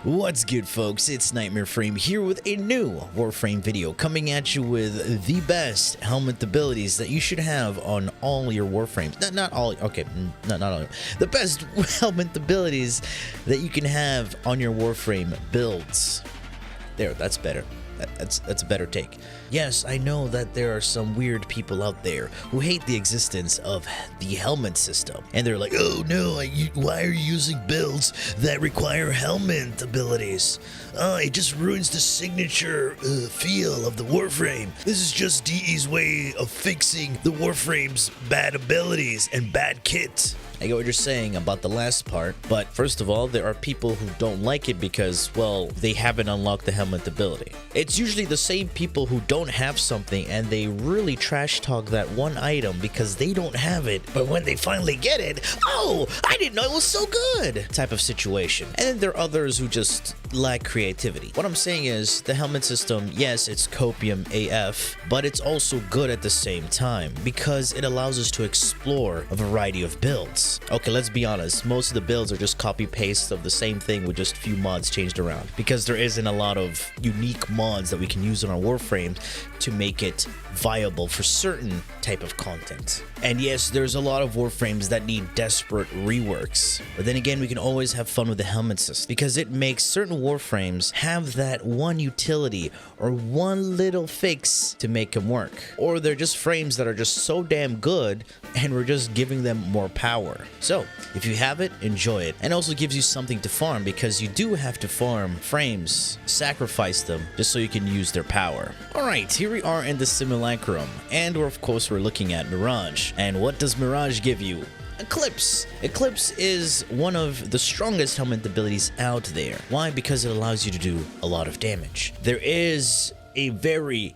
What's good, folks? It's Nightmare Frame here with a new Warframe video, coming at you with the best Helminth abilities that you should have on all your Warframes. Not all, okay, not all. The best Helminth abilities that you can have on your Warframe builds. There, that's better. That's a better take. Yes, I know that there are some weird people out there who hate the existence of the Helminth system, and they're like, oh no, why are you using builds that require Helminth abilities? It just ruins the signature feel of the Warframe. This is just DE's way of fixing the Warframe's bad abilities and bad kit. I get what you're saying about the last part, but first of all, there are people who don't like it because, well, they haven't unlocked the Helminth ability. It's usually the same people who don't have something and they really trash talk that one item because they don't have it, but when they finally get it, oh, I didn't know it was so good type of situation. And then there are others who just lack creativity. What I'm saying is the Helminth system, yes, it's copium AF, but it's also good at the same time because it allows us to explore a variety of builds. Okay, let's be honest, most of the builds are just copy paste of the same thing with just a few mods changed around because there isn't a lot of unique mods that we can use on our Warframes to make it viable for certain type of content. And yes, there's a lot of Warframes that need desperate reworks, but then again, we can always have fun with the Helminth system because it makes certain Warframes have that one utility or one little fix to make them work, or they're just frames that are just so damn good and we're just giving them more power. So if you have it, enjoy it, and also gives you something to farm because you do have to farm frames, sacrifice them just so you can use their power. Alright, here we are in the simulacrum, and of course we're looking at Mirage. And what does Mirage give you? Eclipse. Eclipse is one of the strongest Helminth abilities out there. Why? Because it allows you to do a lot of damage. There is a very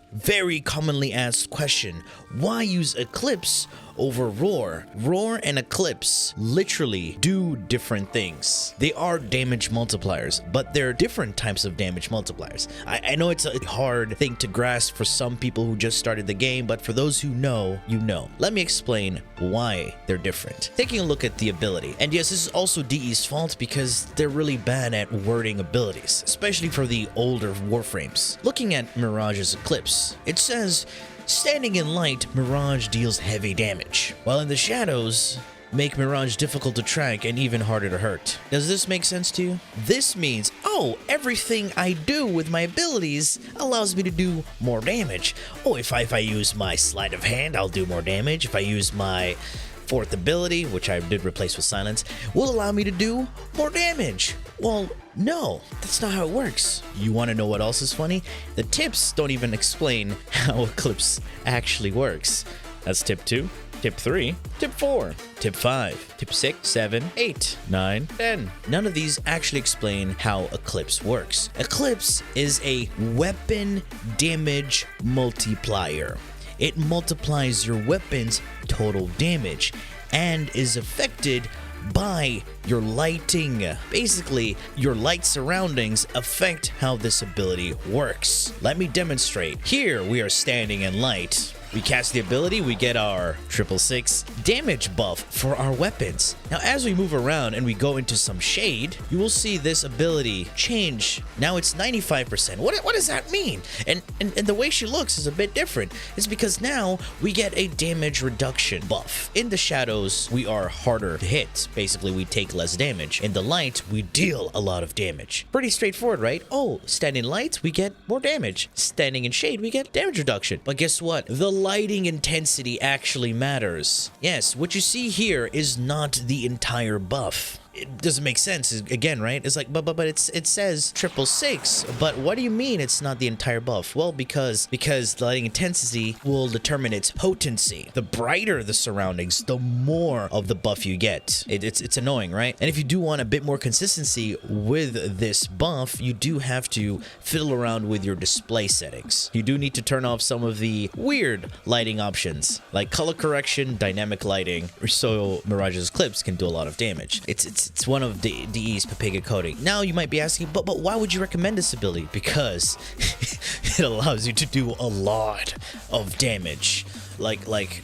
commonly asked question: why use Eclipse over Roar? Roar and Eclipse literally do different things. They are damage multipliers, but they're different types of damage multipliers. I know it's a hard thing to grasp for some people who just started the game, but for those who know, you know. Let me explain why they're different. Taking a look at the ability, and yes, this is also DE's fault because they're really bad at wording abilities, especially for the older Warframes. Looking at Mirage's Eclipse, it says, standing in light, Mirage deals heavy damage, while in the shadows, make Mirage difficult to track and even harder to hurt. Does this make sense to you? This means, oh, everything I do with my abilities allows me to do more damage. Oh, if I use my sleight of hand, I'll do more damage. If I use my fourth ability, which I did replace with silence, will allow me to do more damage. Well, no, that's not how it works. You want to know what else is funny? The tips don't even explain how Eclipse actually works. That's tip 2, tip 3, tip 4, tip 5, tip 6, 7, 8, 9, 10. None of these actually explain how Eclipse works. Eclipse is a weapon damage multiplier. It multiplies your weapon's total damage and is affected by your lighting. Basically, your light surroundings affect how this ability works. Let me demonstrate. Here we are standing in light. We cast the ability, we get our 666 damage buff for our weapons. Now, as we move around and we go into some shade, you will see this ability change. Now it's 95%. What does that mean? And the way she looks is a bit different. It's because now we get a damage reduction buff. In the shadows, we are harder to hit. Basically, we take less damage. In the light, we deal a lot of damage. Pretty straightforward, right? Oh, standing in light, we get more damage. Standing in shade, we get damage reduction. But guess what? The lighting intensity actually matters. Yes, what you see here is not the entire buff. It doesn't make sense again, right? It's like, but it says 666, but what do you mean it's not the entire buff? Well, because the lighting intensity will determine its potency. The brighter the surroundings, the more of the buff you get. It's annoying, right? And if you do want a bit more consistency with this buff, you do have to fiddle around with your display settings. You do need to turn off some of the weird lighting options, like color correction, dynamic lighting, so Mirage's Eclipse can do a lot of damage. It's one of DE's Papiga coding. Now you might be asking, but why would you recommend this ability? Because it allows you to do a lot of damage. Like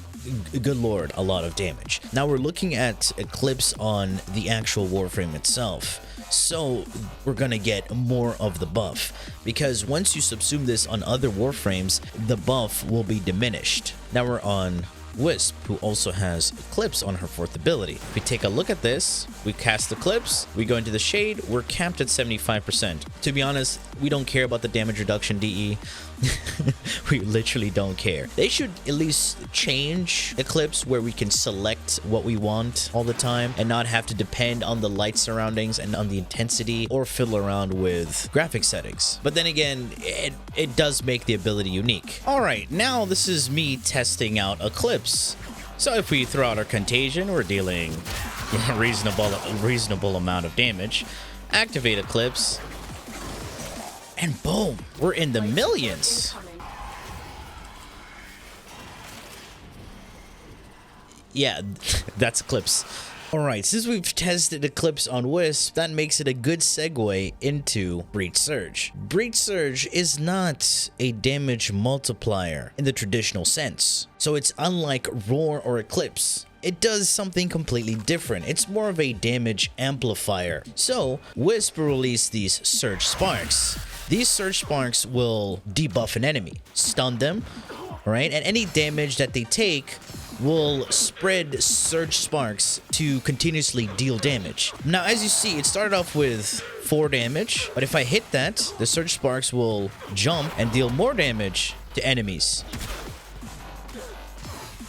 good lord, a lot of damage. Now we're looking at Eclipse on the actual Warframe itself. So we're gonna get more of the buff, because once you subsume this on other Warframes, the buff will be diminished. Now we're on Wisp, who also has Eclipse on her 4th ability. If we take a look at this, we cast Eclipse, we go into the shade, we're capped at 75%. To be honest, we don't care about the damage reduction DE. We literally don't care. They should at least change Eclipse where we can select what we want all the time and not have to depend on the light surroundings and on the intensity or fiddle around with graphic settings. But then again, it does make the ability unique. All right, now this is me testing out Eclipse. So if we throw out our Contagion, we're dealing a reasonable amount of damage. Activate Eclipse. And boom, we're in the millions. Yeah, that's Eclipse. Alright, since we've tested Eclipse on Wisp, that makes it a good segue into Breach Surge. Breach Surge is not a damage multiplier in the traditional sense, so it's unlike Roar or Eclipse. It does something completely different. It's more of a damage amplifier. So, Wisp will release these Surge Sparks. These Surge Sparks will debuff an enemy, stun them, right? And any damage that they take will spread Surge Sparks to continuously deal damage. Now, as you see, it started off with 4 damage, but if I hit that, the Surge Sparks will jump and deal more damage to enemies.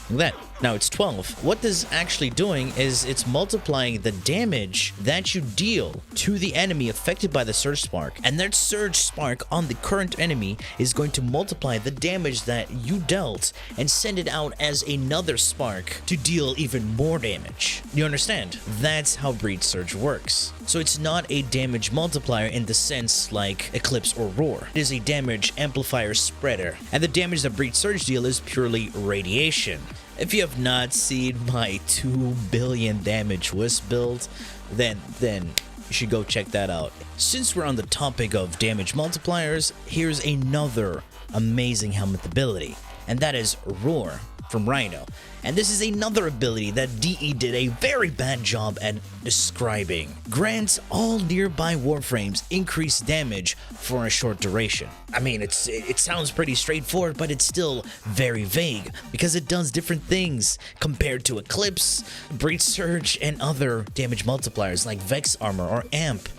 Look at that. Now it's 12. What this is actually doing is it's multiplying the damage that you deal to the enemy affected by the Surge Spark. And that Surge Spark on the current enemy is going to multiply the damage that you dealt and send it out as another spark to deal even more damage. You understand? That's how Breach Surge works. So it's not a damage multiplier in the sense like Eclipse or Roar. It is a damage amplifier spreader. And the damage that Breach Surge deal is purely radiation. If you have not seen my 2 billion damage Wisp build, then you should go check that out. Since we're on the topic of damage multipliers, here's another amazing Helminth ability, and that is Roar from Rhino. And this is another ability that DE did a very bad job at describing. Grants all nearby Warframes increased damage for a short duration. I mean, it sounds pretty straightforward, but it's still very vague because it does different things compared to Eclipse, Breach Surge, and other damage multipliers like Vex Armor or Amp.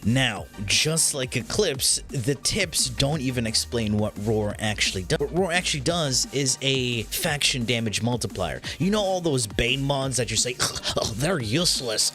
Now, just like Eclipse, the tips don't even explain what Roar actually does. What Roar actually does is a faction damage multiplier. You know all those Bane mods that you say, oh, they're useless.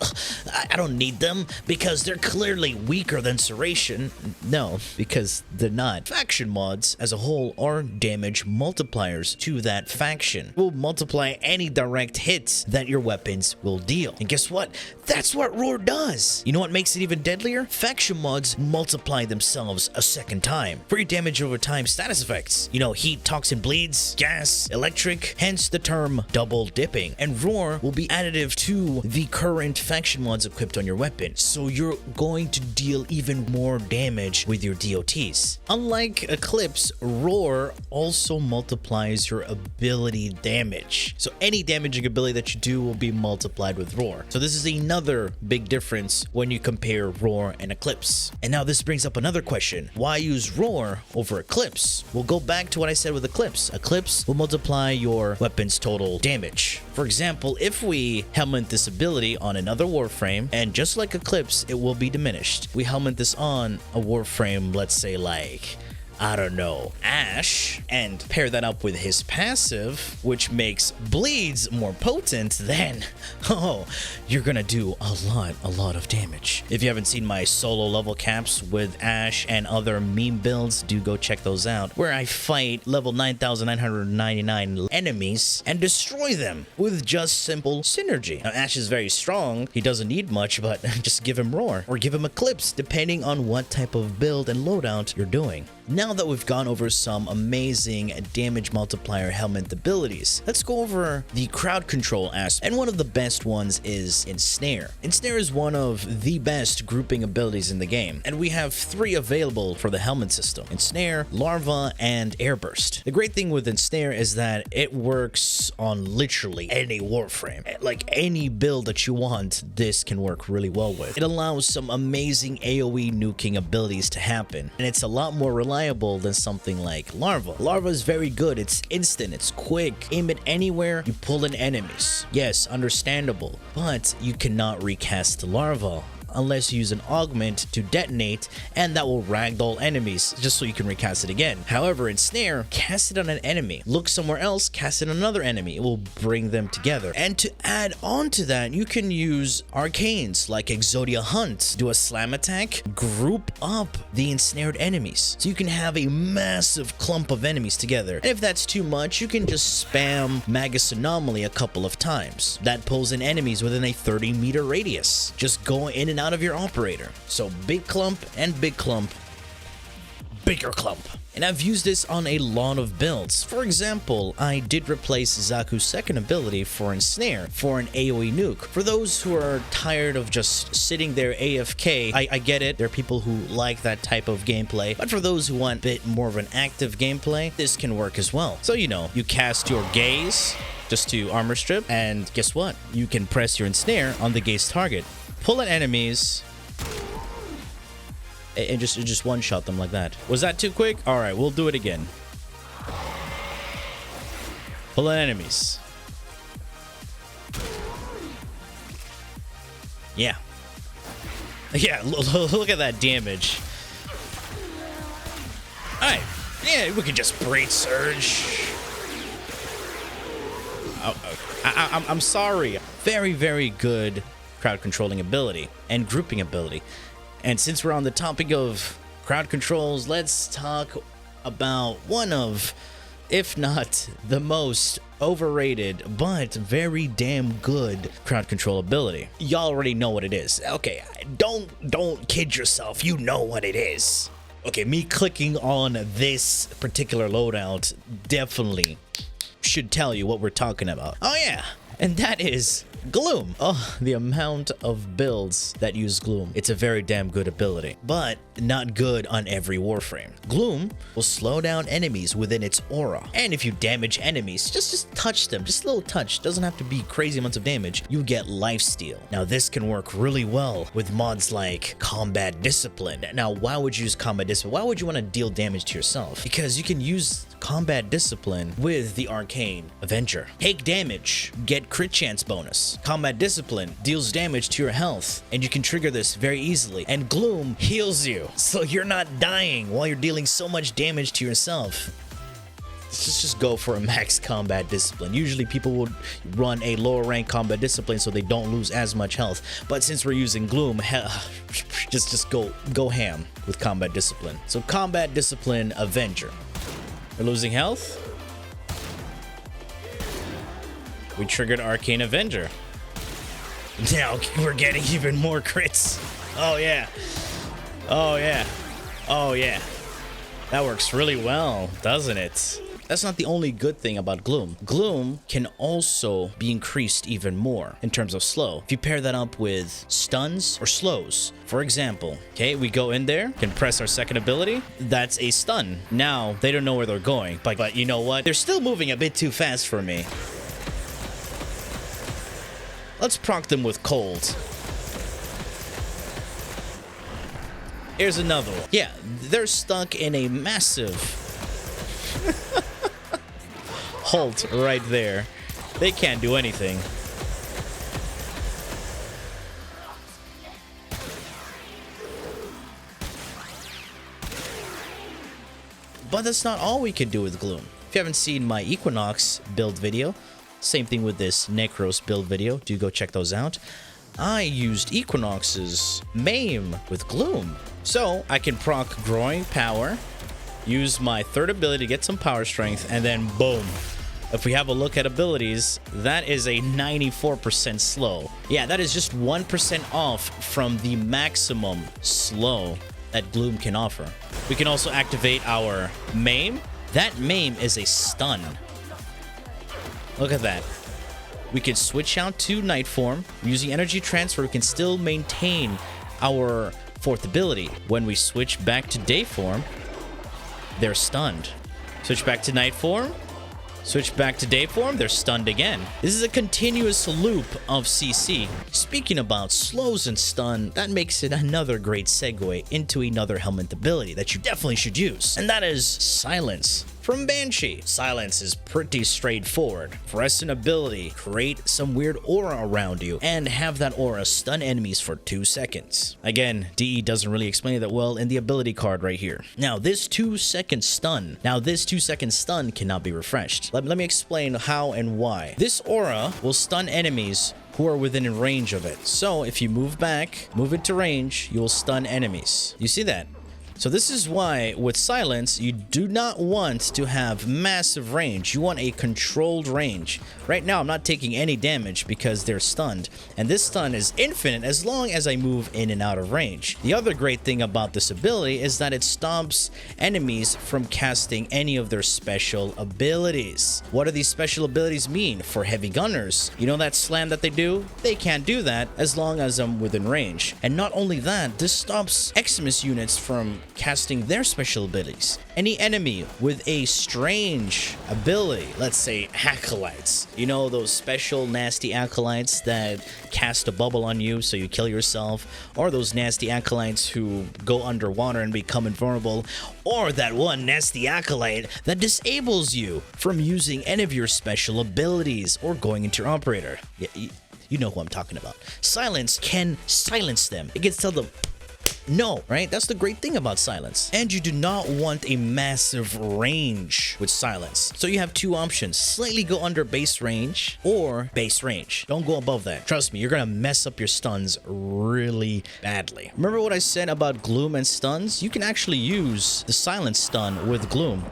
I don't need them because they're clearly weaker than Serration. No, because they're not. Faction mods as a whole are damage multipliers to that faction. Will multiply any direct hits that your weapons will deal. And guess what? That's what Roar does. You know what makes it even deadlier? Faction mods multiply themselves a second time. Free damage over time status effects. You know, heat, toxin, bleeds, gas, electric, hence the term double dipping. And Roar will be additive to the current faction mods equipped on your weapon. So you're going to deal even more damage with your DOTs. Unlike Eclipse, Roar also multiplies your ability damage. So any damaging ability that you do will be multiplied with Roar. So this is another big difference when you compare Roar and Eclipse. And now this brings up another question. Why use Roar over Eclipse? We'll go back to what I said with Eclipse. Eclipse will multiply your weapon's total damage. For example, if we Helminth this ability on another Warframe, and just like Eclipse, it will be diminished. We Helminth this on a Warframe, let's say like, I don't know, Ash, and pair that up with his passive, which makes bleeds more potent, then, oh, you're gonna do a lot of damage. If you haven't seen my solo level caps with Ash and other meme builds, do go check those out, where I fight level 9,999 enemies and destroy them with just simple synergy. Now, Ash is very strong, he doesn't need much, but just give him Roar, or give him Eclipse, depending on what type of build and loadout you're doing. Now that we've gone over some amazing damage multiplier Helminth abilities, let's go over the crowd control aspect. And one of the best ones is Ensnare. Ensnare is one of the best grouping abilities in the game, and we have 3 available for the Helminth system: Ensnare, Larva, and Airburst. The great thing with Ensnare is that it works on literally any Warframe. Like any build that you want, this can work really well with. It allows some amazing AoE nuking abilities to happen, and it's a lot more reliable than something like Larva. Larva is very good. It's instant, it's quick. Aim it anywhere, you pull in enemies. Yes, understandable, but you cannot recast Larva unless you use an augment to detonate, and that will ragdoll enemies just so you can recast it again. However, Ensnare, cast it on an enemy, look somewhere else, cast it on another enemy. It will bring them together. And to add on to that, you can use arcanes like Exodia Hunt, do a slam attack, group up the ensnared enemies, so you can have a massive clump of enemies together. And if that's too much, you can just spam Magus Anomaly a couple of times. That pulls in enemies within a 30-meter radius, just go in and out of your operator. So big clump and big clump, bigger clump. And I've used this on a lot of builds. For example, I did replace Zaku's second ability for Ensnare for an AoE nuke. For those who are tired of just sitting there AFK, I get it. There are people who like that type of gameplay. But for those who want a bit more of an active gameplay, this can work as well. So, you know, you cast your gaze just to armor strip, and guess what? You can press your Ensnare on the gaze target, pull in enemies, and just one-shot them like that. Was that too quick? All right, we'll do it again. Pull in enemies. Yeah. Yeah, look at that damage. All right. Yeah, we could just Braid Surge. I'm sorry. Very, very good crowd controlling ability and grouping ability. And since we're on the topic of crowd controls, let's talk about one of, if not the most overrated but very damn good crowd control ability. Y'all already know what it is. Okay, don't kid yourself, you know what it is. Okay, me clicking on this particular loadout definitely should tell you what we're talking about. Oh yeah, and that is Gloom. Oh, the amount of builds that use Gloom. It's a very damn good ability, but not good on every Warframe. Gloom will slow down enemies within its aura. And if you damage enemies, just touch them, just a little touch. Doesn't have to be crazy amounts of damage. You get lifesteal. Now this can work really well with mods like Combat Discipline. Now, why would you use Combat Discipline? Why would you want to deal damage to yourself? Because you can use Combat Discipline with the Arcane Avenger. Take damage, get crit chance bonus. Combat Discipline deals damage to your health, and you can trigger this very easily. And Gloom heals you, so you're not dying while you're dealing so much damage to yourself. Let's just go for a max Combat Discipline. Usually people would run a lower rank Combat Discipline so they don't lose as much health. But since we're using Gloom, just go ham with Combat Discipline. So Combat Discipline Avenger. We're losing health. We triggered Arcane Avenger. Now we're getting even more crits. Oh yeah. Oh yeah. Oh yeah. That works really well, doesn't it? That's not the only good thing about Gloom. Gloom can also be increased even more in terms of slow. If you pair that up with stuns or slows, for example, okay, we go in there, can press our second ability. That's a stun. Now they don't know where they're going, but you know what? They're still moving a bit too fast for me. Let's proc them with cold. Here's another one. Yeah, they're stuck in a massive halt right there. They can't do anything. But that's not all we can do with Gloom. If you haven't seen my Equinox build video, same thing with this Necros build video, do go check those out. I used Equinox's Maim with Gloom. So I can proc Growing Power, use my third ability to get some power strength, and then boom. If we have a look at abilities, that is a 94% slow. Yeah, that is just 1% off from the maximum slow that Gloom can offer. We can also activate our Maim. That Maim is a stun. Look at that. We can switch out to Night Form. Using energy transfer, we can still maintain our 4th ability. When we switch back to Day Form, they're stunned. Switch back to Night Form. Switch back to Day Form, they're stunned again. This is a continuous loop of CC. Speaking about slows and stun, that makes it another great segue into another Helminth ability that you definitely should use, and that is Silence. From Banshee. Silence is pretty straightforward. Press an ability, create some weird aura around you, and have that aura stun enemies for 2 seconds. Again, DE doesn't really explain it that well in the ability card right here. Now, this 2-second stun cannot be refreshed. Let me explain how and why. This aura will stun enemies who are within range of it. So if you move back, move it to range, you will stun enemies. You see that? So this is why with Silence, you do not want to have massive range. You want a controlled range. Right now, I'm not taking any damage because they're stunned. And this stun is infinite as long as I move in and out of range. The other great thing about this ability is that it stops enemies from casting any of their special abilities. What do these special abilities mean for heavy gunners? You know that slam that they do? They can't do that as long as I'm within range. And not only that, this stops Xmas units from casting their special abilities. Any enemy with a strange ability, let's say acolytes, you know those special nasty acolytes that cast a bubble on you so you kill yourself, or those nasty acolytes who go underwater and become invulnerable, or that one nasty acolyte that disables you from using any of your special abilities or going into your operator. Yeah, you know who I'm talking about. Silence can silence them. It can tell them no, right? That's the great thing about Silence. And you do not want a massive range with Silence. So you have 2 options. Slightly go under base range or base range. Don't go above that. Trust me, you're gonna mess up your stuns really badly. Remember what I said about Gloom and stuns? You can actually use the Silence stun with Gloom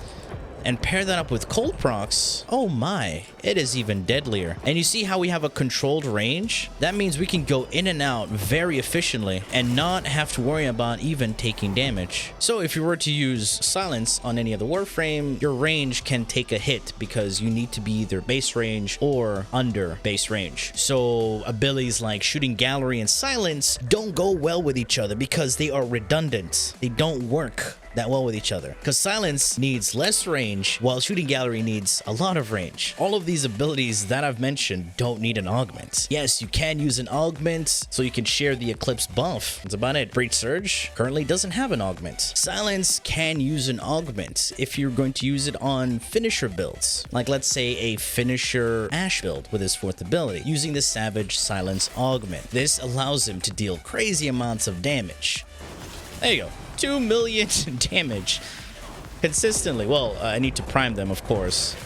and pair that up with cold procs. Oh my, it is even deadlier. And you see how we have a controlled range? That means we can go in and out very efficiently and not have to worry about even taking damage. So if you were to use Silence on any other Warframe, your range can take a hit because you need to be either base range or under base range. So abilities like Shooting Gallery and Silence don't go well with each other because they are redundant. They don't work that well with each other because Silence needs less range while Shooting Gallery needs a lot of range. All of these abilities that I've mentioned don't need an augment. Yes, you can use an augment so you can share the Eclipse buff. That's about it. Breach Surge currently doesn't have an augment. Silence can use an augment if you're going to use it on finisher builds, like let's say a finisher Ash build with his 4th ability, using the Savage Silence augment. This allows him to deal crazy amounts of damage. There you go. 2 million damage consistently. Well, I need to prime them, of course.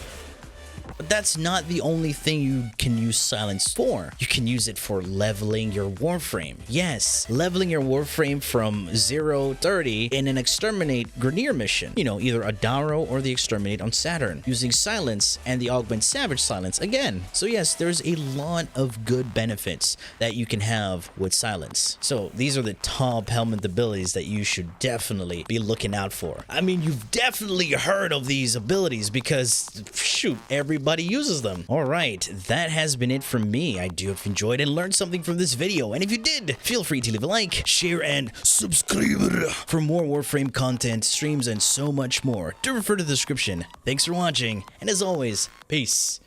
But that's not the only thing you can use Silence for. You can use it for leveling your Warframe. Yes, leveling your Warframe from 0 to 30 in an Exterminate Grineer mission. You know, either Adaro or the Exterminate on Saturn, using Silence and the Augment Savage Silence again. So yes, there's a lot of good benefits that you can have with Silence. So these are the top Helminth abilities that you should definitely be looking out for. I mean, you've definitely heard of these abilities because, shoot, everybody uses them. All right, that has been it from me. I do hope you enjoyed and learned something from this video. And if you did, feel free to leave a like, share, and subscribe for more Warframe content, streams, and so much more. Do refer to the description. Thanks for watching, and as always, peace.